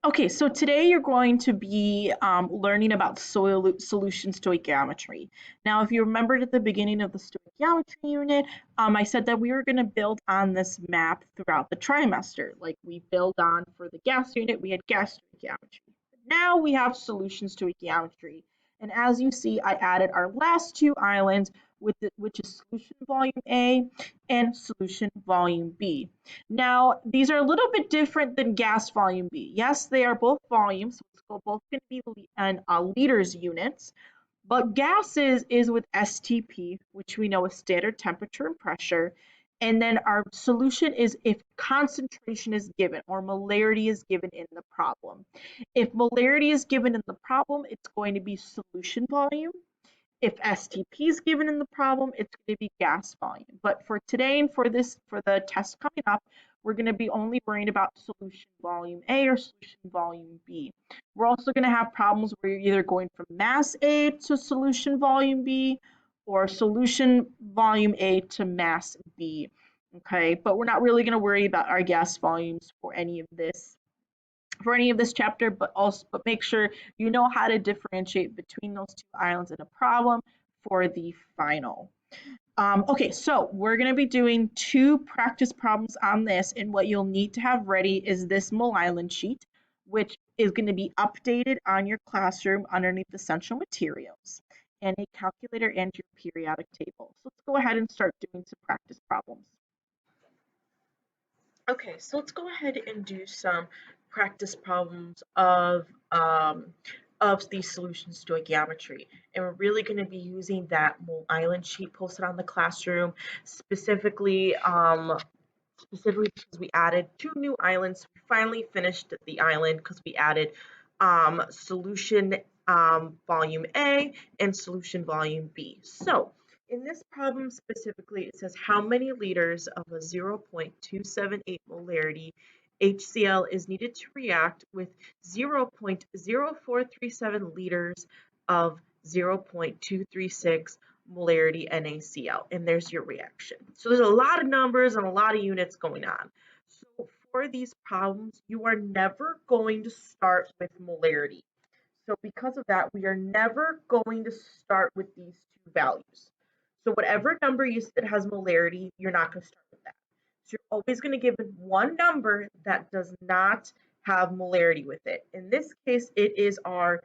Okay, so today you're going to be learning about solution stoichiometry. Now, if you remembered at the beginning of the stoichiometry unit, I said that we were going to build on this map throughout the trimester. Like we build on for the gas unit, we had gas stoichiometry. Now we have solution stoichiometry. And as you see, I added our last two islands, which is solution volume A and solution volume B. Now, these are a little bit different than gas volume B. Yes, they are both volumes, so it's both going to be liters units, but gases is with STP, which we know is standard temperature and pressure. And then our solution is if concentration is given or molarity is given in the problem. If molarity is given in the problem, it's going to be solution volume. If STP is given in the problem, it's going to be gas volume. But for today and for the test coming up, we're going to be only worrying about solution volume A or solution volume B. We're also going to have problems where you're either going from mass A to solution volume B or solution volume A to mass B. Okay, but we're not really going to worry about our gas volumes for any of this chapter, but make sure you know how to differentiate between those two islands in a problem for the final. Okay, so we're going to be doing two practice problems on this, and what you'll need to have ready is this Island sheet, which is going to be updated on your classroom underneath essential materials, and a calculator and your periodic table. So let's go ahead and start doing some practice problems. Okay, so let's go ahead and do some practice problems of the solution stoichiometry. And we're really going to be using that Island sheet posted on the classroom, specifically because we added two new islands. We finally finished the island because we added solution volume A and solution volume B. So in this problem specifically, it says how many liters of a 0.278 molarity HCl is needed to react with 0.0437 liters of 0.236 molarity NaCl, and there's your reaction. So there's a lot of numbers and a lot of units going on. So for these problems, you are never going to start with molarity. So because of that, we are never going to start with these two values. So whatever number that has molarity, you're not going to start with that. So you're always going to give one number that does not have molarity with it. In this case, it is our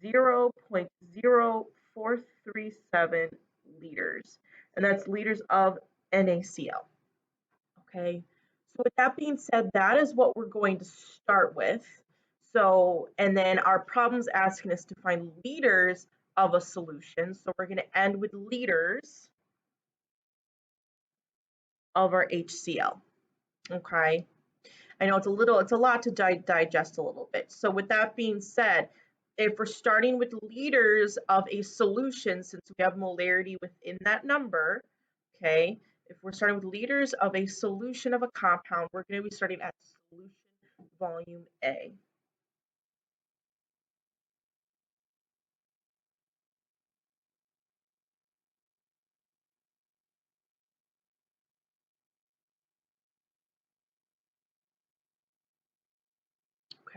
0.0437 liters, and that's liters of NaCl. Okay, so with that being said, that is what we're going to start with. So, and then our problem's asking us to find liters of a solution. So we're going to end with liters of our HCl. Okay. I know it's a lot to digest a little bit. So with that being said, if we're starting with liters of a solution, since we have molarity within that number, okay, if we're starting with liters of a solution of a compound, we're going to be starting at solution volume A.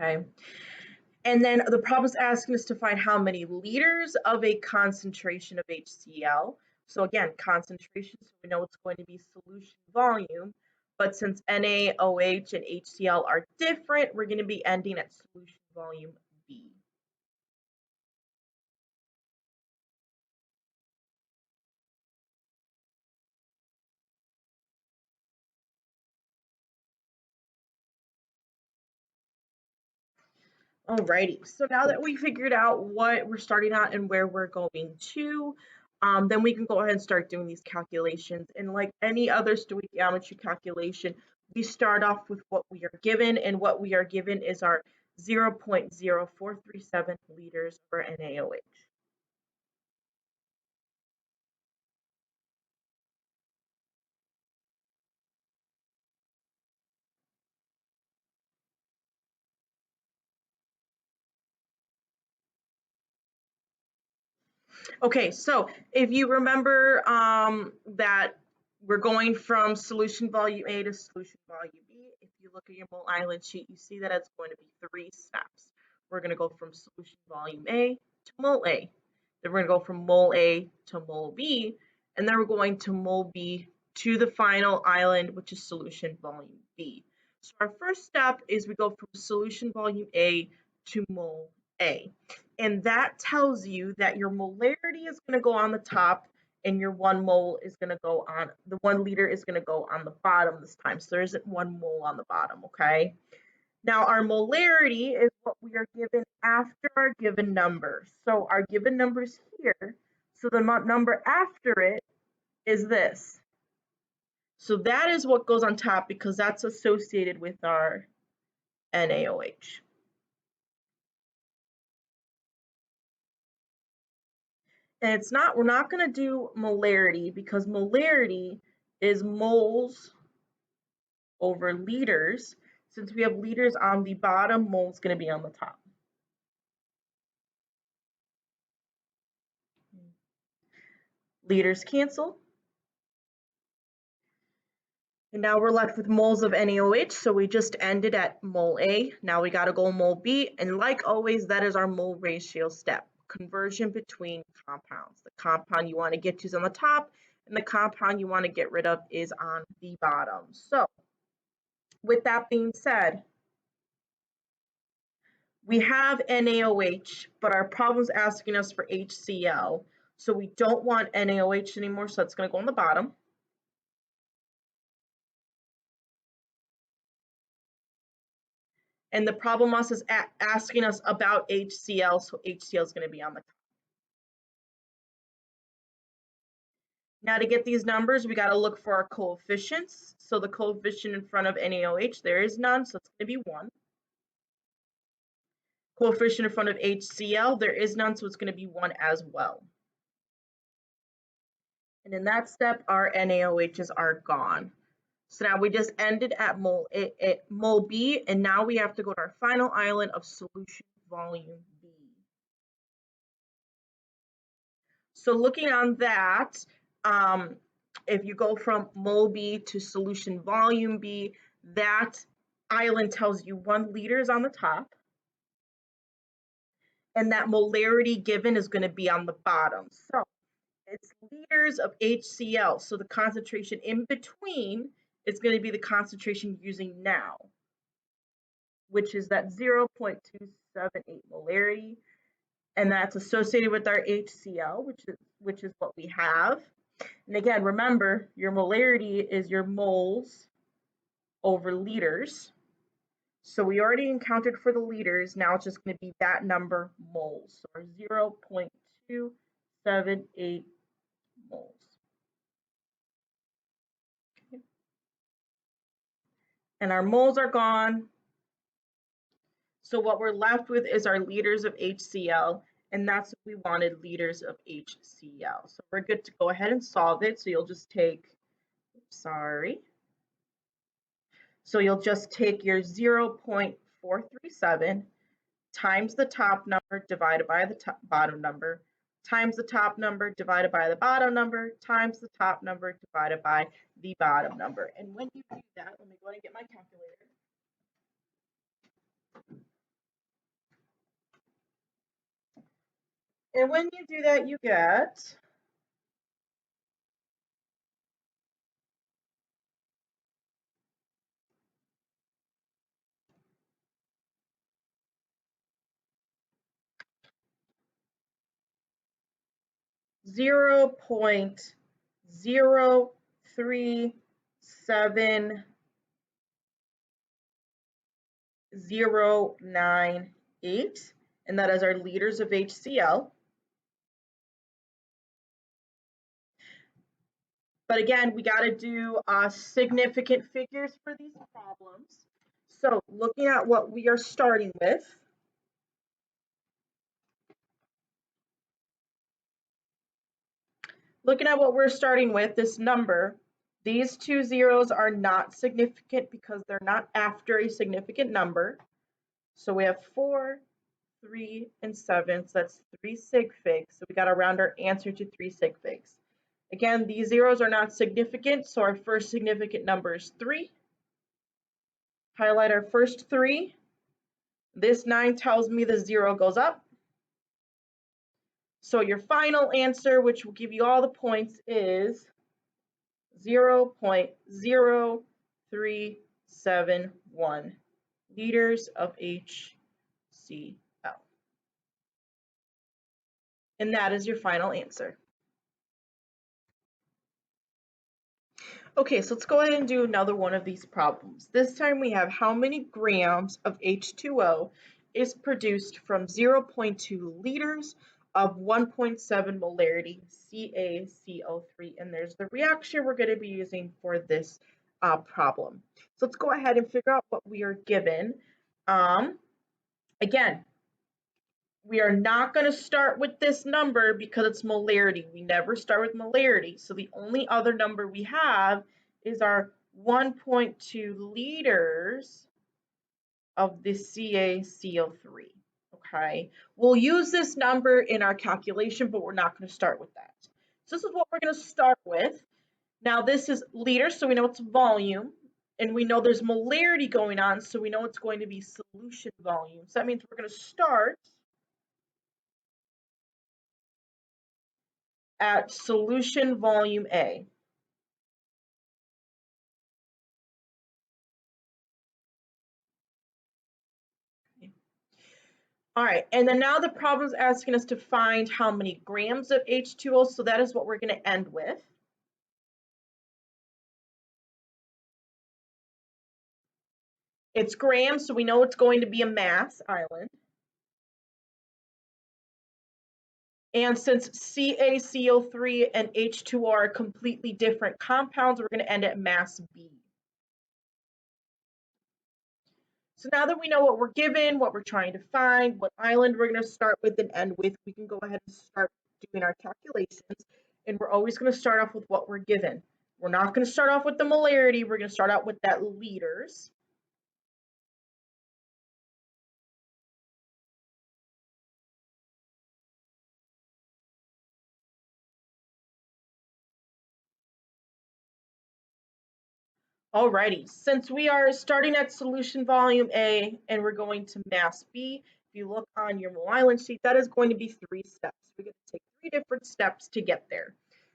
Okay. And then the problem is asking us to find how many liters of a concentration of HCl. So again, concentration, so we know it's going to be solution volume. But since NaOH and HCl are different, we're going to be ending at solution volume B. Alrighty, so now that we figured out what we're starting at and where we're going to, then we can go ahead and start doing these calculations. And like any other stoichiometry calculation, we start off with what we are given, and what we are given is our 0.0437 liters for NaOH. Okay, so if you remember that we're going from solution volume A to solution volume B. If you look at your mole island sheet, you see that it's going to be 3 steps. We're going to go from solution volume A to mole A. Then we're going to go from mole A to mole B, and then we're going to mole B to the final island, which is solution volume B. So our first step is we go from solution volume A to mole A. And that tells you that your molarity is going to go on the top and your 1 mole is going to go on, the 1 liter is going to go on the bottom this time. So there isn't 1 mole on the bottom, okay? Now our molarity is what we are given after our given number. So our given number is here. So the number after it is this. So that is what goes on top because that's associated with our NaOH. And it's not, we're not going to do molarity because molarity is moles over liters. Since we have liters on the bottom, moles going to be on the top. Liters cancel. And now we're left with moles of NaOH, so we just ended at mole A. Now we got to go mole B, and like always, that is our mole ratio step, conversion between compounds. The compound you want to get to is on the top, and the compound you want to get rid of is on the bottom. So with that being said, we have NaOH, but our problem's asking us for HCl. So we don't want NaOH anymore, so that's going to go on the bottom. And the problem is asking us about HCl, so HCl is going to be on the top. Now to get these numbers, we got to look for our coefficients. So the coefficient in front of NaOH, there is none, so it's going to be 1. Coefficient in front of HCl, there is none, so it's going to be 1 as well. And in that step, our NaOHs are gone. So now we just ended at mole B, and now we have to go to our final island of solution volume B. So looking on that, if you go from mole B to solution volume B, that island tells you 1 liter is on the top, and that molarity given is going to be on the bottom. So it's liters of HCl, so the concentration in between is going to be the concentration using now, which is that 0.278 molarity, and that's associated with our HCl, which is what we have. And again, remember, your molarity is your moles over liters. So we already encountered for the liters, now it's just going to be that number moles, so our 0.278 moles. Okay. And our moles are gone. So what we're left with is our liters of HCl, and that's what we wanted, liters of HCl. So we're good to go ahead and solve it. So you'll just take, So you'll just take your 0.437 times the top number divided by the bottom number times the top number divided by the bottom number times the top number divided by the bottom number. And when you do that, let me go ahead and get my calculator. And when you do that, you get 0.03709.8, and that is our liters of HCl. But again, we got to do significant figures for these problems. So looking at what we are starting with, this number, these 2 zeros are not significant because they're not after a significant number. So we have 4, 3, and 7, so that's 3 sig figs. So we got to round our answer to 3 sig figs. Again, these zeros are not significant, so our first significant number is 3. Highlight our first 3. This 9 tells me the 0 goes up. So your final answer, which will give you all the points, is 0.0371 liters of HCl. And that is your final answer. Okay, so let's go ahead and do another one of these problems. This time we have how many grams of H2O is produced from 0.2 liters of 1.7 molarity CaCO3, and there's the reaction we're going to be using for this problem. So let's go ahead and figure out what we are given. Again, we are not going to start with this number because it's molarity. We never start with molarity. So the only other number we have is our 1.2 liters of the CaCO3. Okay, we'll use this number in our calculation, but we're not going to start with that. So this is what we're going to start with. Now this is liters, so we know it's volume, and we know there's molarity going on, so we know it's going to be solution volume. So that means we're going to start at solution volume A. All right, and then now the problem is asking us to find how many grams of H2O, so that is what we're going to end with. It's grams, so we know it's going to be a mass island. And since CaCO3 and H2O are completely different compounds, we're going to end at mass B. So now that we know what we're given, what we're trying to find, what island we're going to start with and end with, we can go ahead and start doing our calculations. And we're always going to start off with what we're given. We're not going to start off with the molarity. We're going to start out with that liters. Alrighty, since we are starting at solution volume A and we're going to mass B, if you look on your mole island sheet, that is going to be 3 steps. We're going to take 3 different steps to get there.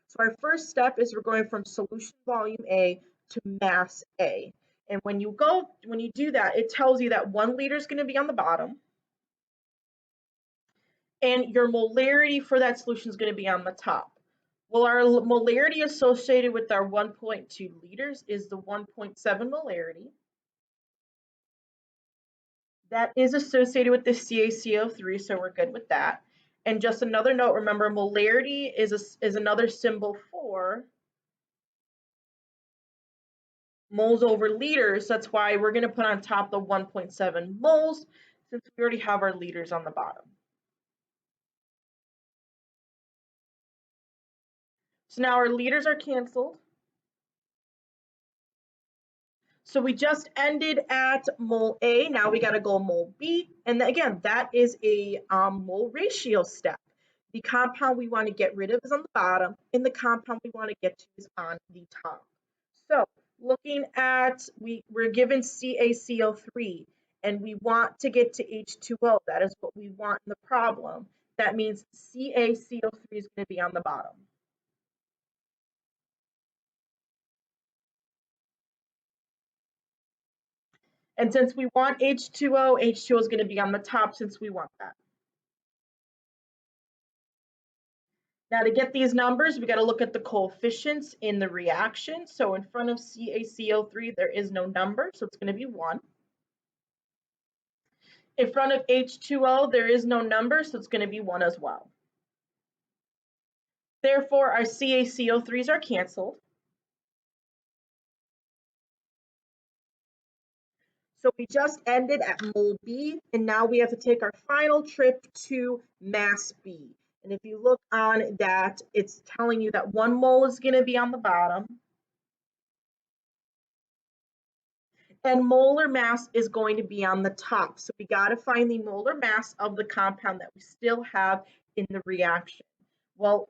So our first step is we're going from solution volume A to mass A. And when you do that, it tells you that 1 liter is going to be on the bottom, and your molarity for that solution is going to be on the top. Well, our molarity associated with our 1.2 liters is the 1.7 molarity. That is associated with the CaCO3, so we're good with that. And just another note, remember molarity is another symbol for moles over liters. That's why we're going to put on top the 1.7 moles, since we already have our liters on the bottom. So now our liters are canceled. So we just ended at mole A. Now we got to go mole B. And again, that is a mole ratio step. The compound we want to get rid of is on the bottom, and the compound we want to get to is on the top. So looking at, we're given CaCO3, and we want to get to H2O. That is what we want in the problem. That means CaCO3 is going to be on the bottom. And since we want H2O, H2O is going to be on the top since we want that. Now to get these numbers, we got to look at the coefficients in the reaction. So in front of CaCO3, there is no number, so it's going to be 1. In front of H2O, there is no number, so it's going to be 1 as well. Therefore, our CaCO3s are canceled. So we just ended at mole B, and now we have to take our final trip to mass B. And if you look on that, it's telling you that 1 mole is going to be on the bottom, and molar mass is going to be on the top. So we got to find the molar mass of the compound that we still have in the reaction. Well,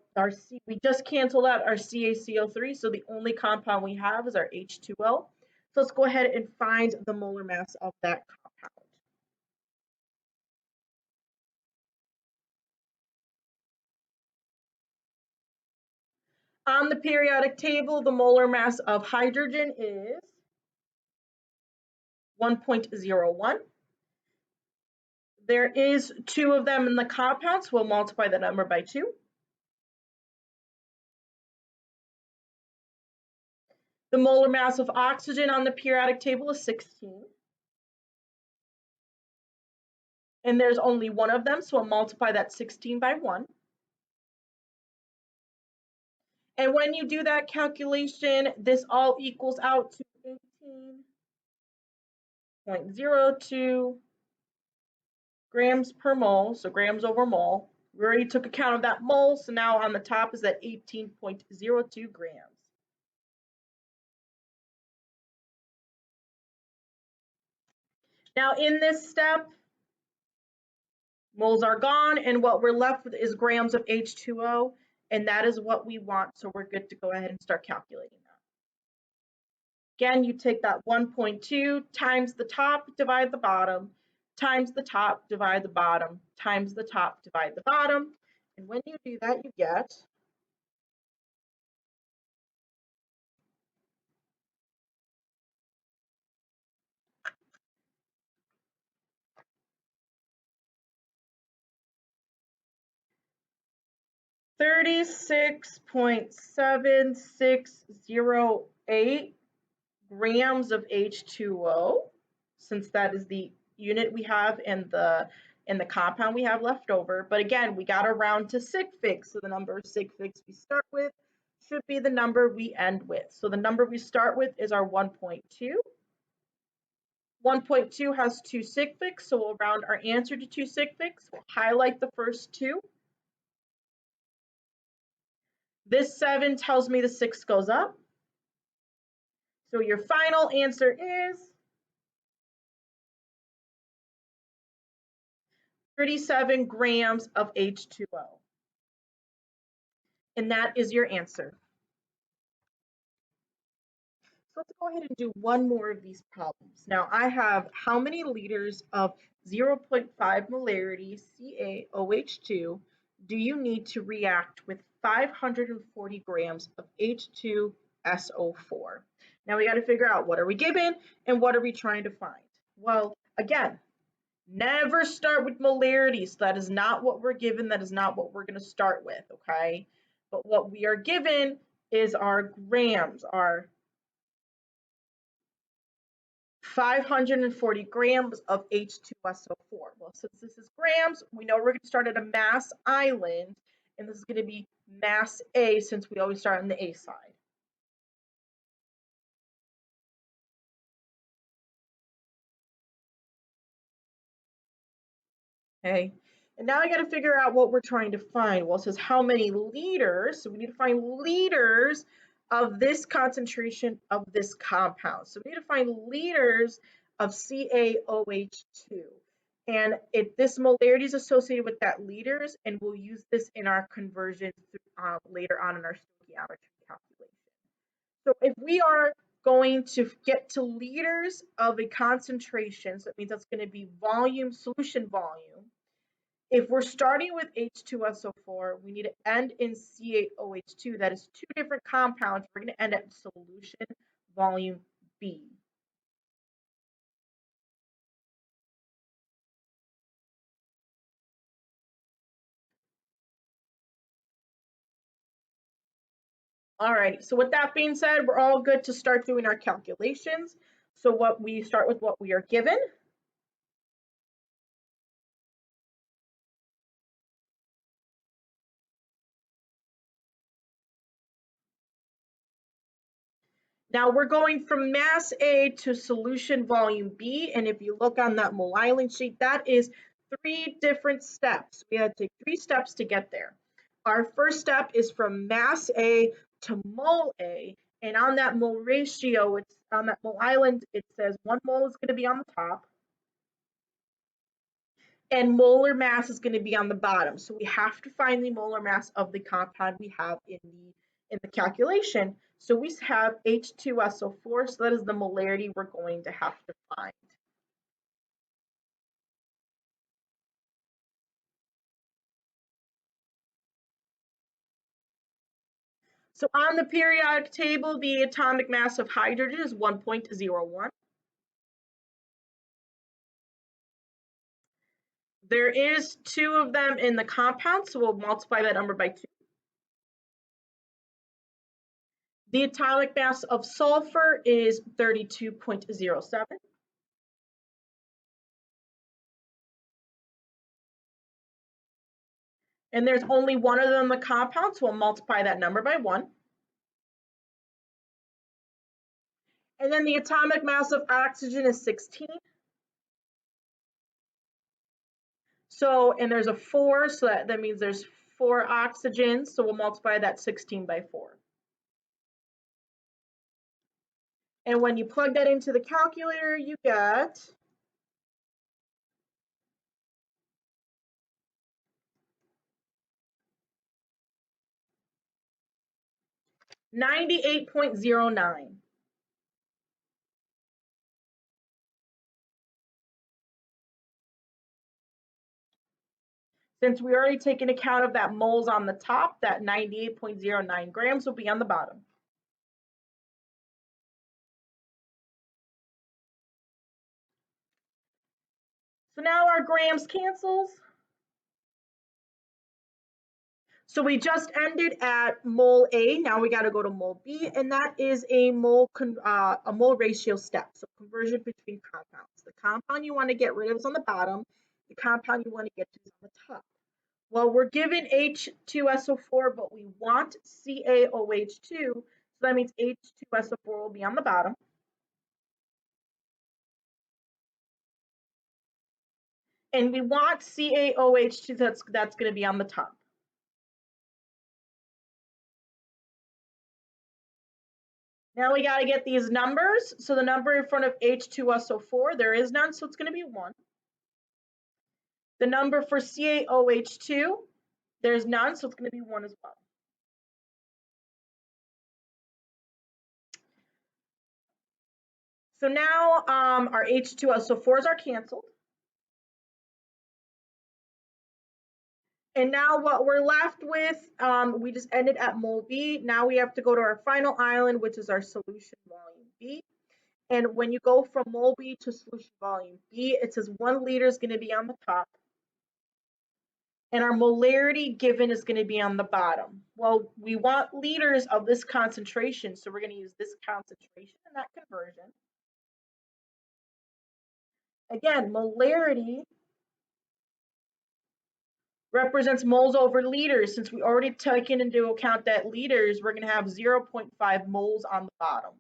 we just canceled out our CaCO3, so the only compound we have is our H2O. So let's go ahead and find the molar mass of that compound. On the periodic table, the molar mass of hydrogen is 1.01. There is 2 of them in the compound, so we'll multiply the number by 2. The molar mass of oxygen on the periodic table is 16. And there's only 1 of them, so we'll multiply that 16 by 1. And when you do that calculation, this all equals out to 18.02 grams per mole, so grams over mole. We already took account of that mole, so now on the top is that 18.02 grams. Now in this step, moles are gone, and what we're left with is grams of H2O, and that is what we want, so we're good to go ahead and start calculating that. Again, you take that 1.2 times the top, divide the bottom, times the top, divide the bottom, times the top, divide the bottom, and when you do that, you get 36.7608 grams of H2O, since that is the unit we have in the compound we have left over. But again, we got to round to sig figs, so the number of sig figs we start with should be the number we end with. So the number we start with is our 1.2. 1.2 has 2 sig figs, so we'll round our answer to 2 sig figs. We'll highlight the first 2. This 7 tells me the 6 goes up. So your final answer is 37 grams of H2O. And that is your answer. So let's go ahead and do one more of these problems. Now I have how many liters of 0.5 molarity CaOH2 do you need to react with 540 grams of H2SO4? Now we got to figure out what are we given and what are we trying to find. Well, again, never start with molarity. So that is not what we're given. That is not what we're going to start with, okay? But what we are given is our grams, our 540 grams of H2SO4. Well, since this is grams, we know we're going to start at a mass island, and this is going to be mass A since we always start on the A side. Okay, and now I got to figure out what we're trying to find. Well, it says how many liters, so we need to find liters of this concentration of this compound. So we need to find liters of CaOH2. And this molarity is associated with that liters, and we'll use this in our conversion later on in our stoichiometry calculation. So if we are going to get to liters of a concentration, so that means that's going to be volume, solution volume. If we're starting with H2SO4, we need to end in CaOH2. That is 2 different compounds. We're going to end at solution volume B. All right, so with that being said, we're all good to start doing our calculations. So we start with what we are given. Now we're going from mass A to solution volume B, and if you look on that mole island sheet, that is 3 different steps. We had to take 3 steps to get there. Our first step is from mass A to mole A, and on that mole ratio, it's on that mole island, it says 1 mole is going to be on the top, and molar mass is going to be on the bottom. So we have to find the molar mass of the compound we have in the calculation. So we have H2SO4, so that is the molarity we're going to have to find. So on the periodic table, the atomic mass of hydrogen is 1.01. There is 2 of them in the compound, so we'll multiply that number by 2. The atomic mass of sulfur is 32.07. And there's only 1 of them in the compound, so we'll multiply that number by 1. And then the atomic mass of oxygen is 16. So, and there's a 4, so that means there's 4 oxygens, so we'll multiply that 16 by 4. And when you plug that into the calculator, you get 98.09. Since we already taken account of that moles on the top, that 98.09 grams will be on the bottom. So now our grams cancels. So we just ended at mole A. Now we got to go to mole B, and that is a mole ratio step. So conversion between compounds. The compound you want to get rid of is on the bottom. The compound you want to get to is on the top. Well, we're given H2SO4, but we want CaOH2, so that means H2SO4 will be on the bottom. And we want CaOH2, that's going to be on the top. Now we got to get these numbers. So the number in front of H2SO4, there is none, so it's going to be 1. The number for CaOH2, there's none, so it's going to be 1 as well. So now our H2SO4s are canceled. And now what we're left with, we just ended at mole B. Now we have to go to our final island, which is our solution volume B. And when you go from mole B to solution volume B, it says 1 liter is going to be on the top. And our molarity given is going to be on the bottom. Well, we want liters of this concentration, so we're going to use this concentration in that conversion. Again, molarity represents moles over liters. Since we already taken into account that liters, we're going to have 0.5 moles on the bottom.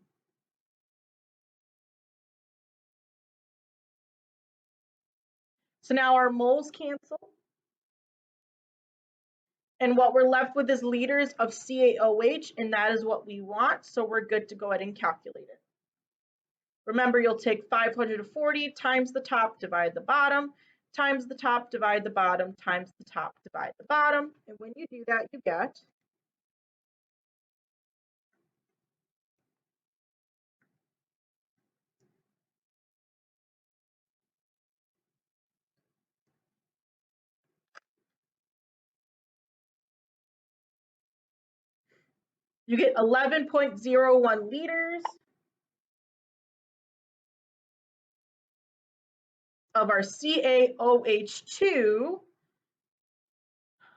So now our moles cancel. And what we're left with is liters of CaOH, and that is what we want. So we're good to go ahead and calculate it. Remember, you'll take 540 times the top, divide the bottom, times the top, divide the bottom, times the top, divide the bottom. And when you do that, you get you get 11.01 liters of our CaOH2.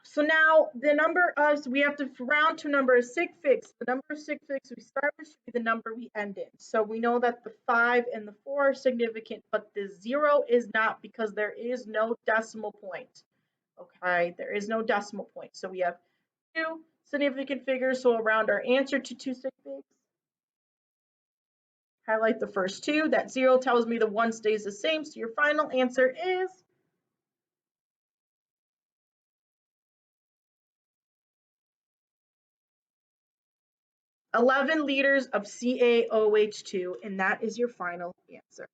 So now the number of, so we have to round to a number of sig figs. The number of sig figs we start with should be the number we end in. So we know that the 5 and the 4 are significant, but the 0 is not because there is no decimal point. Okay, there is no decimal point. So we have 2 significant figures, so we'll round our answer to 2 sig figs. Highlight the first 2. That 0 tells me the 1 stays the same, so your final answer is 11 liters of CaOH2, and that is your final answer.